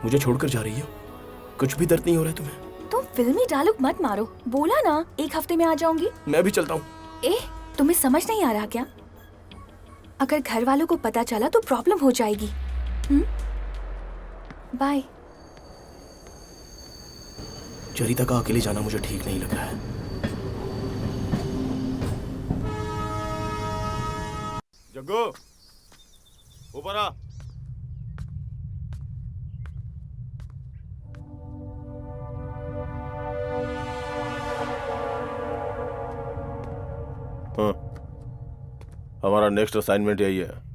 मुझे छोड़कर जा रही हो? कुछ भी दर्द नहीं हो रहा है तुम्हें? तुम फिल्मी डायलॉग मत मारो। बोला ना 1 हफ्ते में आ जाऊंगी। मैं भी चलता हूँ। तुम्हें समझ नहीं आ रहा क्या? अगर घर वालों को पता चला तो प्रॉब्लम हो जाएगी। बाय। चरिता का अकेले जाना मुझे ठीक नहीं लग रहा है। जग्गू, ऊपर आ। हाँ, हमारा नेक्स्ट असाइनमेंट यही है।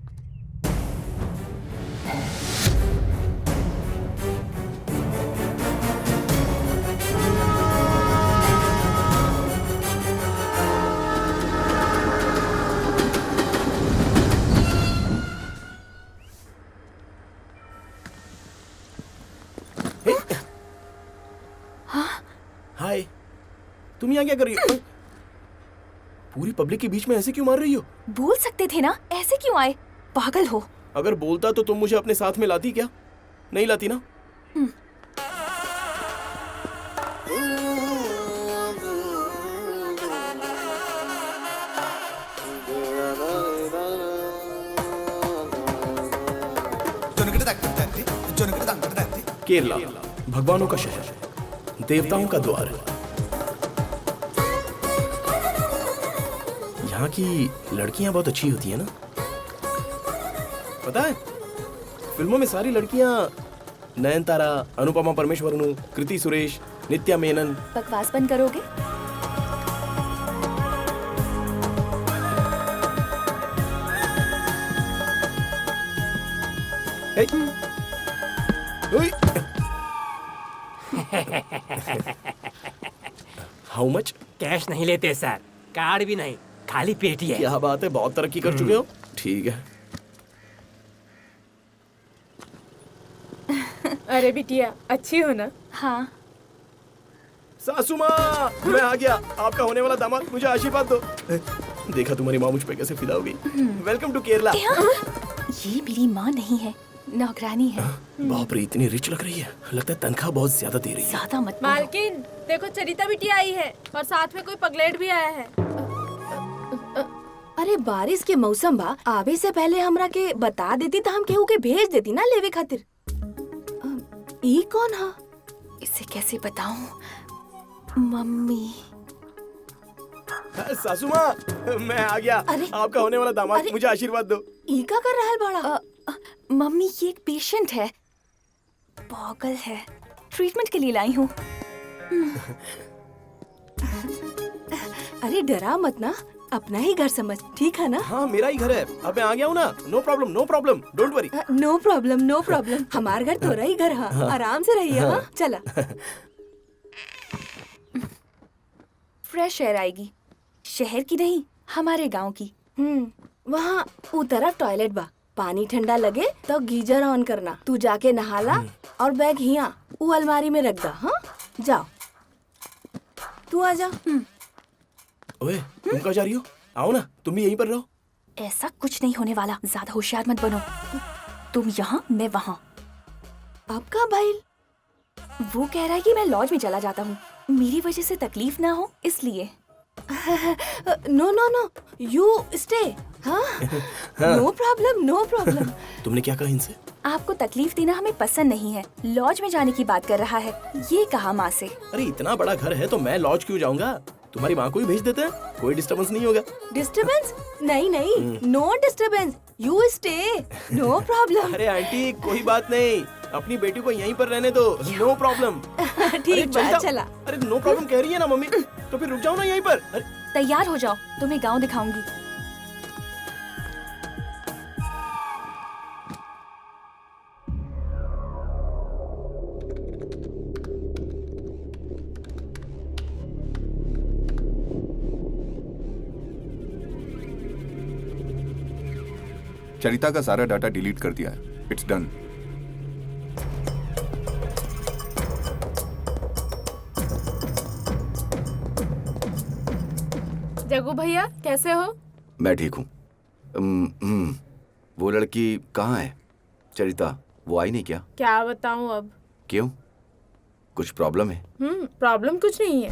हाय, तुम यहाँ क्या कर रही हो? पूरी पब्लिक के बीच में ऐसे क्यों मार रही हो? बोल सकते थे ना, ऐसे क्यों आए? पागल हो। अगर बोलता तो तुम मुझे अपने साथ में लाती क्या? नहीं लाती ना? केरला, भगवानों का शहर, देवताओं का द्वार। यहाँ की लड़कियां बहुत अच्छी होती है ना? पता है, फिल्मों में सारी लड़कियां नयनतारा, अनुपमा परमेश्वरन, कृति सुरेश, नित्या मेनन। बकवास बंद करोगे? How much? कैश नहीं लेते सर, कार्ड भी नहीं, खाली पेटी है। क्या बात है, बहुत तरक्की कर चुके हो। ठीक है। अरे बिटिया, अच्छी हो ना? हाँ। सासू माँ, मैं आ गया। आपका होने वाला दामाद, मुझे आशीर्वाद दो। देखा तुम्हारी माँ मुझ पे कैसे फिदा हो गई। Welcome to Kerala. ये मेरी माँ नहीं है, नौकरानी है। बाप रे, इतनी रिच लग रही है। लगता है तनख्वाह बहुत ज्यादा दे रही है। ज्यादा मत बोलो। मालकिन, देखो चरिता बिटिया आई है और साथ में कोई पगलेट भी आया है। अरे बारिश के मौसम बा, आवे से पहले हमरा के बता देती तो हम केहू के भेज देती ना लेवे खातिर। ई कौन हा? इसे कैसे बताऊं? मम्मी। सासू माँ, मैं आ गया। अरे, आपका होने वाला दामाद, मुझे आशीर्वाद दो। ई का कर रहा है बड़ा? मम्मी, ये एक पेशेंट है, पागल है, ट्रीटमेंट के लिए लाई हूँ। अरे डरा मत ना, अपना ही घर समझ, ठीक है ना? हाँ, मेरा ही घर है। अब मैं आ गया हूँ ना। No problem, no problem, don't worry. No problem, no problem. हमार घर तोरा ही घर है, आराम से रहिए। हाँ, चला। फ्रेश एयर आएगी, शहर की नहीं, हमारे गांव की। वहाँ उ तरफ टॉयलेट बा, पानी ठंडा लगे तो गीजर ऑन करना। तू जाके नहाला और बैग हिया उ अलमारी में रख दा। हाँ, जाओ, तू आ जा। ओए, तुम कहाँ जा रही हो? आओ ना, तुम भी यहीं पर रहो। ऐसा कुछ नहीं होने वाला, ज्यादा होशियार मत बनो। तुम यहाँ, मैं वहाँ। आपका भाई? वो कह रहा है कि मैं लॉज में चला जाता हूँ, मेरी वजह से तकलीफ ना हो इसलिए। No no no, you stay. हाँ, नो प्रॉब्लम, नो प्रॉब्लम। तुमने क्या कहा इनसे? आपको तकलीफ देना हमें पसंद नहीं है, लॉज में जाने की बात कर रहा है, ये कहा माँ से। अरे इतना बड़ा घर है तो मैं लॉज क्यों जाऊंगा? तुम्हारी माँ को ही भेज देते हैं, कोई डिस्टर्बेंस नहीं होगा। डिस्टर्बेंस? नहीं नहीं, no disturbance, you stay, no problem. अरे आंटी, कोई बात नहीं, अपनी बेटी को यहीं पर रहने दो, नो प्रॉब्लम। ठीक बात, चला। अरे नो प्रॉब्लम कह रही है ना मम्मी, तो फिर रुक जाओ ना यहीं पर। अरे तैयार हो जाओ, तुम्हें गाँव दिखाऊंगी। चरिता का सारा डाटा डिलीट कर दिया है। It's done. जग्गू भैया, कैसे हो? मैं ठीक हूँ। वो लड़की कहाँ है? चरिता? वो आई नहीं क्या? क्या बताऊं अब। क्यों? कुछ प्रॉब्लम है? प्रॉब्लम कुछ नहीं है,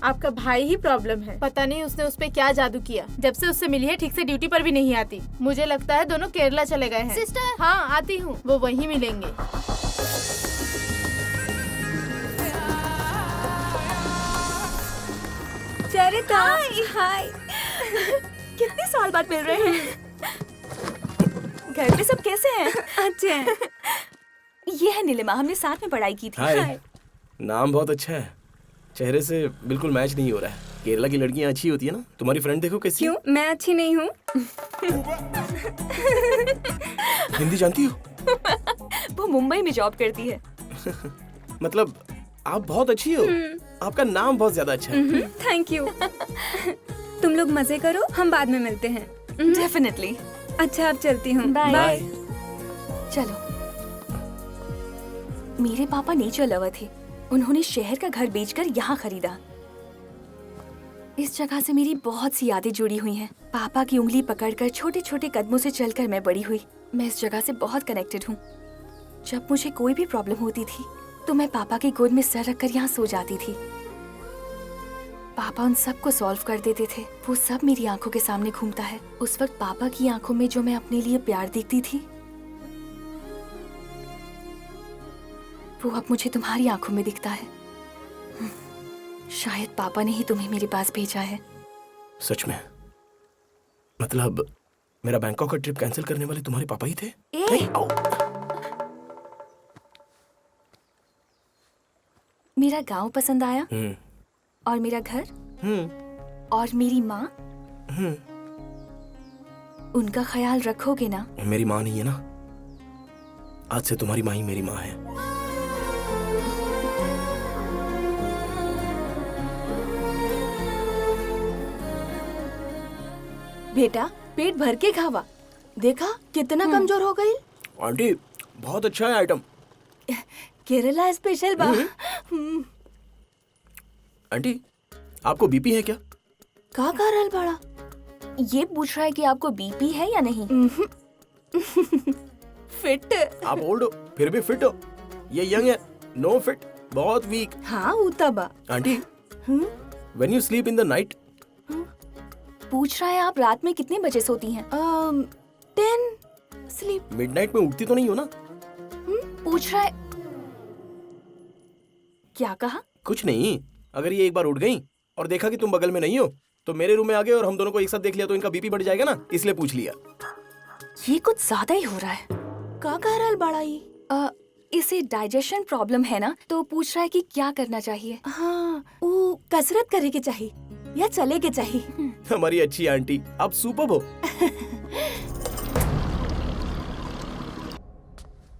आपका भाई ही प्रॉब्लम है। पता नहीं उसने उस पे क्या जादू किया। जब से उससे मिली है ठीक से ड्यूटी पर भी नहीं आती। मुझे लगता है दोनों केरला चले गए हैं। सिस्टर। हाँ आती हूँ, वो वहीं मिलेंगे। चरिता, हाय। कितने साल बाद मिल रहे हैं। घर पे सब कैसे हैं? अच्छे हैं। ये है नीलिमा, हमने साथ में पढ़ाई की थी। हाय। नाम बहुत अच्छा है, चेहरे से बिल्कुल मैच नहीं हो रहा है। केरला की लड़कियां अच्छी होती है ना। तुम्हारी फ्रेंड देखो कैसी है। क्यों, मैं अच्छी नहीं हूँ? हिंदी जानती हो? वो मुंबई में जॉब करती है। मतलब आप बहुत अच्छी हो। आपका नाम बहुत ज्यादा अच्छा है। Thank you. तुम लोग मजे करो, हम बाद में मिलते हैं। डेफिनेटली। अच्छा अब चलती हूँ। बाय। चलो। मेरे पापा नेचर लवर थे। उन्होंने शहर का घर बेचकर यहाँ खरीदा। इस जगह से मेरी बहुत सी यादें जुड़ी हुई हैं। पापा की उंगली पकड़कर छोटे छोटे कदमों से चलकर मैं बड़ी हुई। मैं इस जगह से बहुत कनेक्टेड हूँ। जब मुझे कोई भी प्रॉब्लम होती थी तो मैं पापा की गोद में सर रखकर यहाँ सो जाती थी। पापा उन सब को सॉल्व कर देते थे। वो सब मेरी आंखों के सामने घूमता है। उस वक्त पापा की आंखों में जो मैं अपने लिए प्यार देखती थी, वो अब मुझे तुम्हारी आंखों में दिखता है। शायद पापा ने ही तुम्हें मेरे पास भेजा है। सच में? मतलब मेरा बैंकॉक का ट्रिप कैंसिल करने वाले तुम्हारे पापा ही थे? आओ। मेरा गांव पसंद आया और मेरा घर और मेरी माँ, उनका ख्याल रखोगे ना? मेरी माँ नहीं है ना, आज से तुम्हारी माँ ही मेरी माँ है। बेटा पेट भर के खावा। देखा कितना कमजोर हो गई। आंटी बहुत अच्छा है आइटम। केरला स्पेशल बा। आंटी आपको बीपी है क्या? का रहल बड़ा? ये पूछ रहा है कि आपको बीपी है या नहीं। फिट। आप ओल्ड हो फिर भी फिट हो। ये यंग है, नो फिट, बहुत वीक। हाँ उतबा। Aunty when you sleep in the night. पूछ रहा है आप रात में कितने बजे सोती हैं? 10 स्लीप। मिडनाइट में उठती तो नहीं हो ना? पूछ रहा है। क्या कहा? कुछ नहीं, अगर ये एक बार उठ गई और देखा कि तुम बगल में नहीं हो तो मेरे रूम में आ गए और हम दोनों को एक साथ देख लिया तो इनका बीपी बढ़ जाएगा ना, इसलिए पूछ लिया। ये कुछ ज्यादा ही हो रहा है। का रहल बड़ा ये? इसे डाइजेशन प्रॉब्लम है ना, तो पूछ रहा है कि क्या करना चाहिए। हाँ वो कसरत करे के चाहिए या चले के चाहिए। हमारी अच्छी आंटी, आप सुपर्ब हो।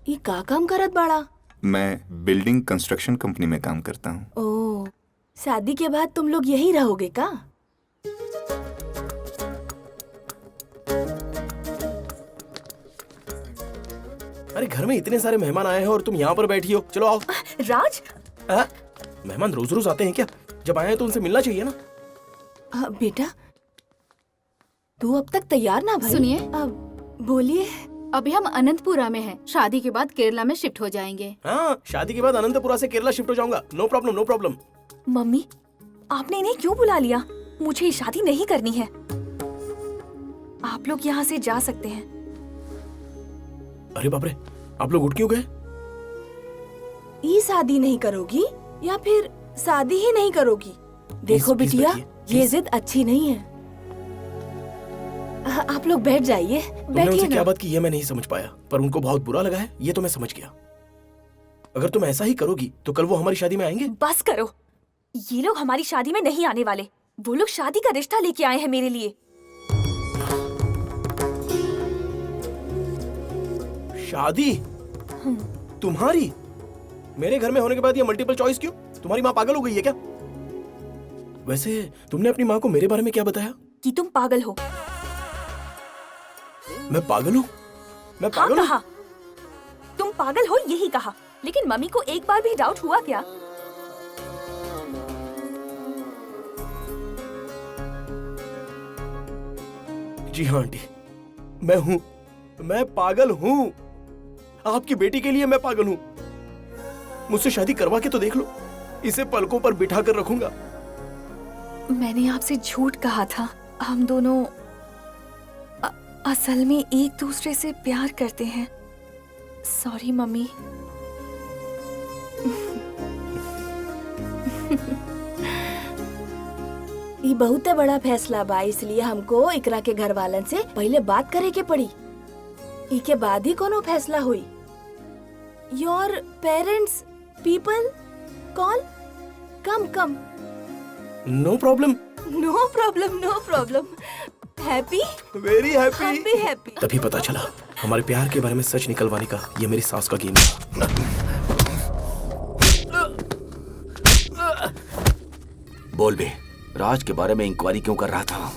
ये का काम करत बड़ा? मैं बिल्डिंग कंस्ट्रक्शन कंपनी में काम करता हूँ। ओह, शादी के बाद तुम लोग यहीं रहोगे का? अरे घर में इतने सारे मेहमान आए हैं और तुम यहाँ पर बैठी हो। चलो आओ। राज, मेहमान रोज रोज आते हैं क्या? जब आए हैं तो उनसे मिलना चाहिए ना। बेटा तू अब तक तैयार ना भाई? सुनिए। अब बोलिए। अभी हम अनंतपुरा में हैं। शादी के बाद केरला में शिफ्ट हो जाएंगे। हाँ, शादी के बाद अनंतपुरा से केरला शिफ्ट हो जाऊंगा। No problem, no problem. Mummy आपने इन्हें क्यों बुला लिया? मुझे ये शादी नहीं करनी है। आप लोग यहाँ से जा सकते हैं। अरे बाप रे, आप लोग उठ क्यों गए? ये शादी नहीं करोगी या फिर शादी ही नहीं करोगी? देखो प्लीज बिटिया, बैठिए, ये जिद अच्छी नहीं है। आप लोग बैठ जाइए। तुमने बैठिए उनसे क्या ना। बात की ये मैं नहीं समझ पाया, पर उनको बहुत बुरा लगा है ये तो मैं समझ गया। अगर तुम ऐसा ही करोगी तो कल वो हमारी शादी में आएंगे। बस करो, ये लोग हमारी शादी में नहीं आने वाले। वो लोग शादी का रिश्ता लेके आए हैं मेरे लिए। शादी तुम्हारी? मेरे घर में होने के बाद ये मल्टीपल चॉइस क्यों? तुम्हारी माँ पागल हो गई है क्या? वैसे तुमने अपनी माँ को मेरे बारे में क्या बताया? कि तुम पागल हो। मैं पागल हूँ? मैं हाँ पागल हूँ? कहा, तुम पागल हो यही कहा। लेकिन मम्मी को एक बार भी डाउट हुआ क्या? जी हाँ आंटी, मैं हूँ, मैं पागल हूँ। आपकी बेटी के लिए मैं पागल हूँ। मुझसे शादी करवा के तो देख लो, इसे पलकों पर बिठा कर रखूंगा। मैंने आपसे झूठ कहा था। हम दोनों असल में एक दूसरे से प्यार करते हैं। Sorry mummy. ये बहुत बड़ा फैसला बा, इसलिए हमको इकरा के घर वालन से पहले बात करे के पड़ी। इके बाद ही कोनो फैसला हुई। Your parents people call come come. No problem. No problem no problem. Happy very happy. Happy happy. तभी पता चला हमारे प्यार के बारे में सच निकलवाने का ये मेरी सास का गेम है। बोल बे, राज के बारे में इंक्वायरी क्यों कर रहा था?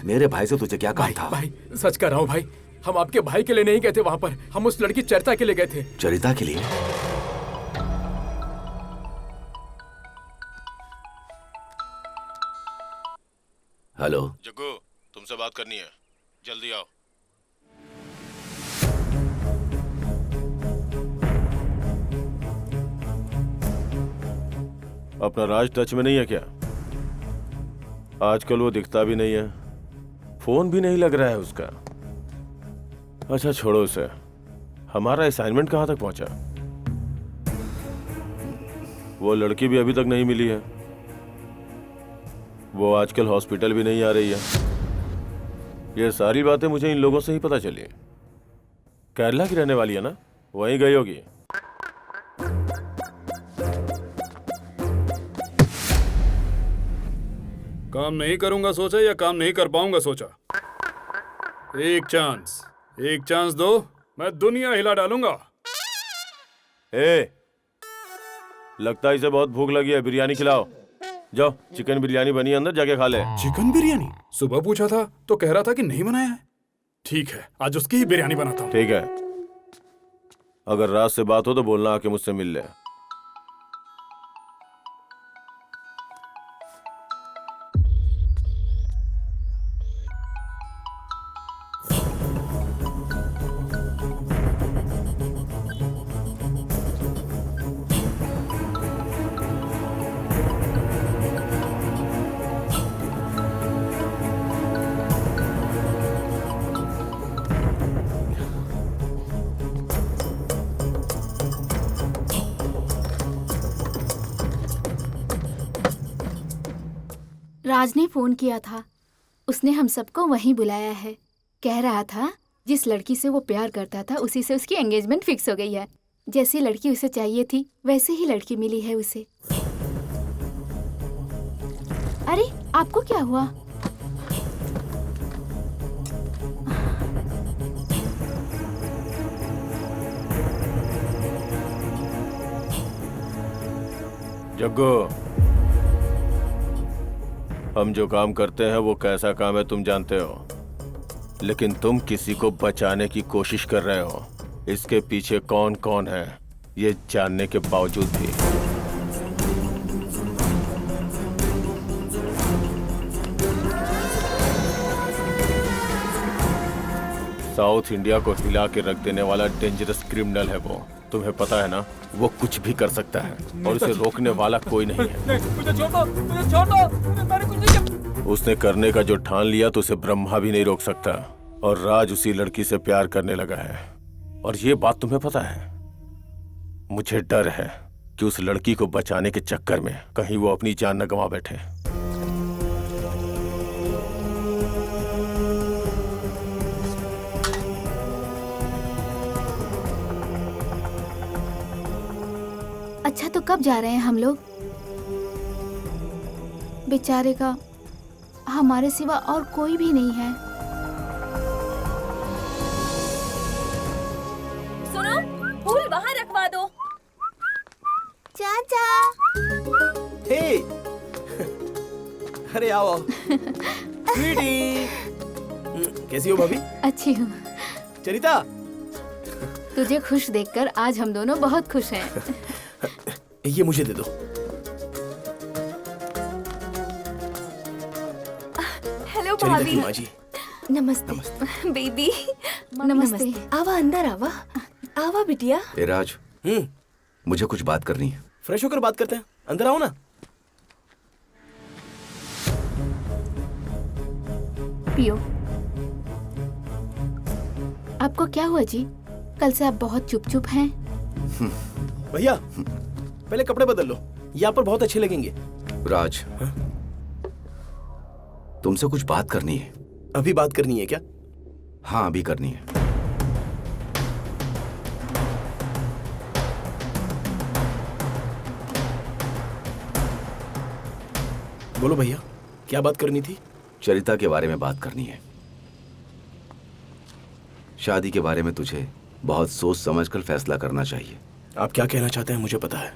मेरे भाई से तुझे क्या कहा था? भाई सच कर रहा हूँ भाई, हम आपके भाई के लिए नहीं गए थे वहाँ पर, हम उस लड़की चरिता के लिए गए थे। चरिता के लिए? हेलो जग्गू, तुमसे बात करनी है, जल्दी आओ। अपना राज टच में नहीं है क्या? आजकल वो दिखता भी नहीं है, फोन भी नहीं लग रहा है उसका। अच्छा छोड़ो उसे, हमारा असाइनमेंट कहाँ तक पहुंचा? वो लड़की भी अभी तक नहीं मिली है, वो आजकल हॉस्पिटल भी नहीं आ रही है। ये सारी बातें मुझे इन लोगों से ही पता चली। केरला की रहने वाली है ना, वहीं गई होगी। काम नहीं करूंगा सोचा या काम नहीं कर पाऊंगा सोचा? एक चांस दो, मैं दुनिया हिला डालूंगा। लगता है इसे बहुत भूख लगी है, बिरयानी खिलाओ। जाओ, चिकन बिरयानी बनी है, अंदर जाके खा ले। चिकन बिरयानी? सुबह पूछा था तो कह रहा था कि नहीं बनाया है। ठीक है, आज उसकी ही बिरयानी बनाता हूँ। ठीक है, अगर रात से बात हो तो बोलना आके मुझसे मिल ले। राज ने फोन किया था, उसने हम सबको वहीं बुलाया है। कह रहा था जिस लड़की से वो प्यार करता था उसी से उसकी एंगेजमेंट फिक्स हो गई है। जैसी लड़की उसे चाहिए थी वैसे ही लड़की मिली है उसे। अरे आपको क्या हुआ? जग्गू, हम जो काम करते हैं वो कैसा काम है तुम जानते हो, लेकिन तुम किसी को बचाने की कोशिश कर रहे हो। इसके पीछे कौन कौन है ये जानने के बावजूद भी। साउथ इंडिया को हिला के रख देने वाला डेंजरस क्रिमिनल है वो, तुम्हें पता है ना? वो कुछ भी कर सकता है और उसे रोकने वाला कोई नहीं है। मुझे छोड़ दो, मैंने कुछ नहीं किया। उसने करने का जो ठान लिया तो उसे ब्रह्मा भी नहीं रोक सकता। और राज उसी लड़की से प्यार करने लगा है, और ये बात तुम्हें पता है। मुझे डर है कि उस लड़की को बचाने के चक्कर में कहीं वो अपनी जान न गंवा बैठे। अच्छा तो कब जा रहे हैं हम लोग? बेचारे का हमारे सिवा और कोई भी नहीं है। सुनो, फूल बाहर रखवा दो। चाचा। हे अरे आओ स्वीटी। कैसी हो भाभी? अच्छी हूँ। चरिता, तुझे खुश देखकर आज हम दोनों बहुत खुश हैं। ये मुझे दे दो। हेलो चरिता भाभी। की माँ जी। नमस्ते बेबी। नमस्ते। आवा अंदर आवा। आवा बिटिया। ए राज, मुझे कुछ बात करनी है। फ्रेश होकर बात करते हैं, अंदर आओ ना। पियो। आपको क्या हुआ जी? कल से आप बहुत चुप चुप हैं। भैया पहले कपड़े बदल लो, यहाँ पर बहुत अच्छे लगेंगे। राज, तुमसे कुछ बात करनी है। अभी बात करनी है क्या? हाँ, अभी करनी है। बोलो भैया, क्या बात करनी थी? चरिता के बारे में बात करनी है। शादी के बारे में तुझे बहुत सोच समझकर फैसला करना चाहिए। आप क्या कहना चाहते हैं मुझे पता है।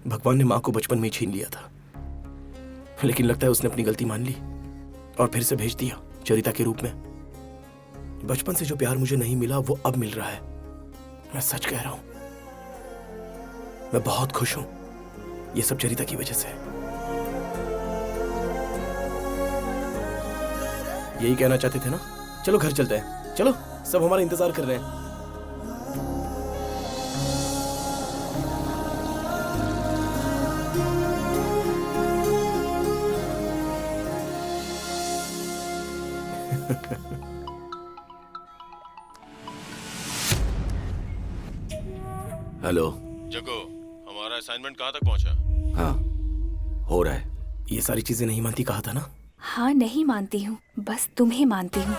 भगवान ने माँ को बचपन में ही छीन लिया था, लेकिन लगता है उसने अपनी गलती मान ली और फिर से भेज दिया चरिता के रूप में। बचपन से जो प्यार मुझे नहीं मिला वो अब मिल रहा है। मैं सच कह रहा हूं, मैं बहुत खुश हूं। ये सब चरिता की वजह से। यही कहना चाहते थे ना? चलो घर चलते हैं, चलो, सब हमारा इंतजार कर रहे हैं। हेलो जगो, हमारा असाइनमेंट कहाँ तक पहुँचा? हाँ, हो रहा है। ये सारी चीजें नहीं मानती कहा था ना? हाँ नहीं मानती हूँ, बस तुम्हें मानती हूँ।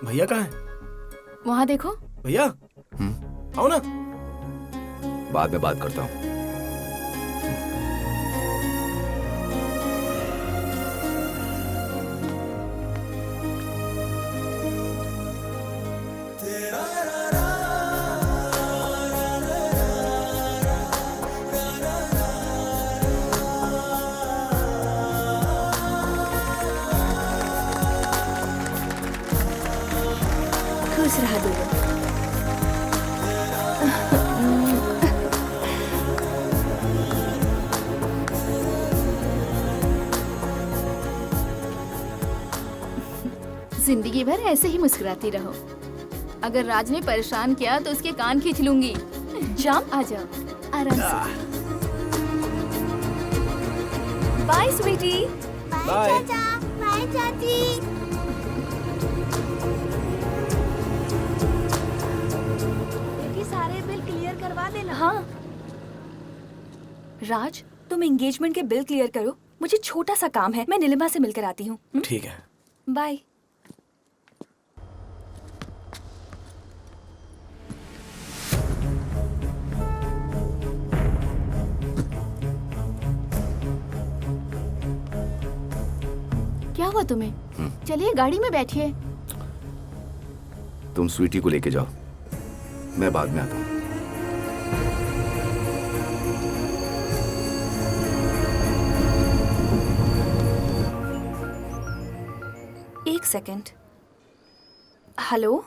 भैया कहाँ है? वहाँ देखो। भैया आओ ना। बाद में बात करता हूँ। खुश रहा दोनों। जिंदगी भर ऐसे ही मुस्कुराती रहो। अगर राज ने परेशान किया तो उसके कान खींच लूंगी। जंप। आ जाओ आराम से। बाय स्वीटी। बाय बाय चाची। बेटी सारे बिल क्लियर करवा देना। हाँ राज, तुम एंगेजमेंट के बिल क्लियर करो, मुझे छोटा सा काम है। मैं नीलिमा से मिलकर आती हूँ। ठीक है। बाय। क्या हुआ तुम्हें? चलिए गाड़ी में बैठिए। तुम स्वीटी को लेके जाओ, मैं बाद में आता हूँ। एक सेकंड। हेलो।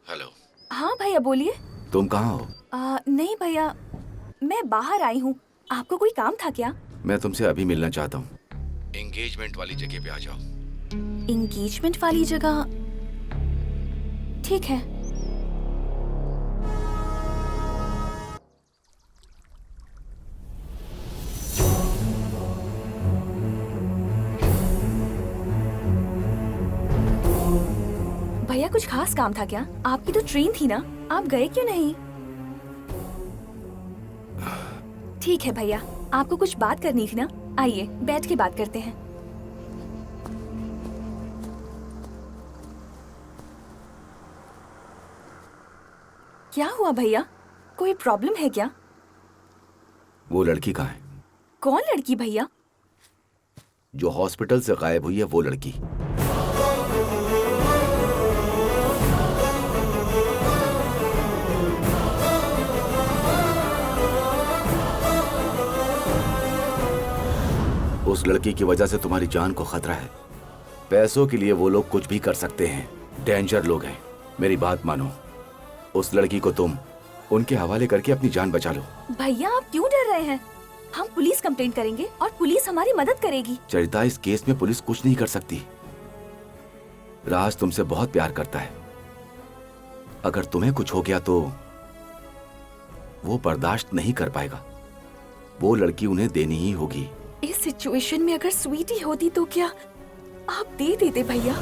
हेलो। हाँ भैया बोलिए। तुम कहाँ हो? नहीं भैया, मैं बाहर आई हूँ। आपको कोई काम था क्या? मैं तुमसे अभी मिलना चाहता हूँ। एंगेजमेंट वाली जगह पे आ जाओ। एंगेजमेंट वाली जगह? ठीक है। भैया कुछ खास काम था क्या? आपकी तो ट्रेन थी ना, आप गए क्यों नहीं? ठीक है भैया, आपको कुछ बात करनी थी ना, आइए बैठ के बात करते हैं। क्या हुआ भैया, कोई प्रॉब्लम है क्या? वो लड़की कहाँ है? कौन लड़की भैया? जो हॉस्पिटल से गायब हुई है, वो लड़की। उस लड़की की वजह से तुम्हारी जान को खतरा है। पैसों के लिए वो लोग कुछ भी कर सकते हैं। डेंजर लोग हैं। मेरी बात मानो, उस लड़की को तुम उनके हवाले करके अपनी जान बचा लो। भैया आप क्यों डर रहे हैं? हम पुलिस कंप्लेंट करेंगे और पुलिस हमारी मदद करेगी। चरिता, इस केस में पुलिस कुछ नहीं कर सकती। राज तुमसे बहुत प्यार करता है। अगर तुम्हें कुछ हो गया तो वो बर्दाश्त नहीं कर पाएगा। वो लड़की उन्हें देनी ही होगी। इस सिचुएशन में अगर स्वीटी होती तो क्या आप दे देते भैया?